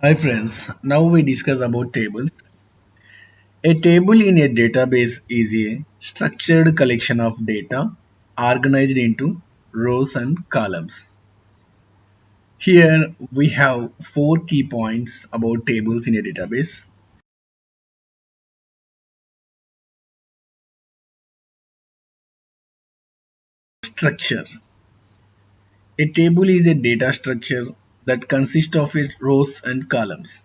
Hi friends, now we discuss about tables. A table in a database is a structured collection of data organized into rows and columns. Here we have four key points about tables in a database. Structure. A table is a data structure that consists of its rows and columns.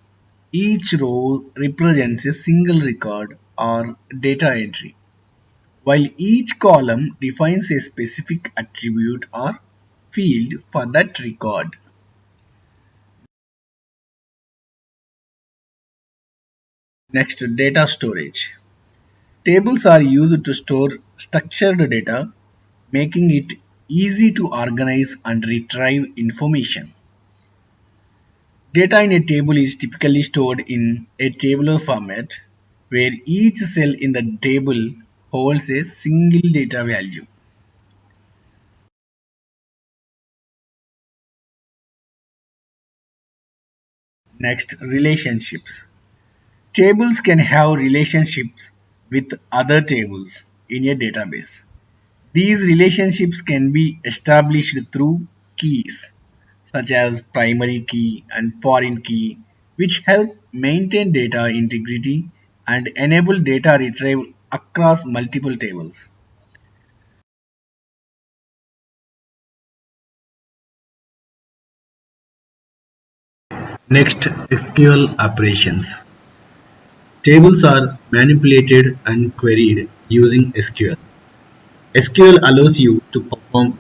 Each row represents a single record or data entry, while each column defines a specific attribute or field for that record. Next, data storage. Tables are used to store structured data, making it easy to organize and retrieve information. Data in a table is typically stored in a tabular format where each cell in the table holds a single data value. Next, relationships. Tables can have relationships with other tables in a database. These relationships can be established through keys such as primary key and foreign key, which help maintain data integrity and enable data retrieval across multiple tables. Next, SQL operations. Tables are manipulated and queried using SQL. SQL allows you to perform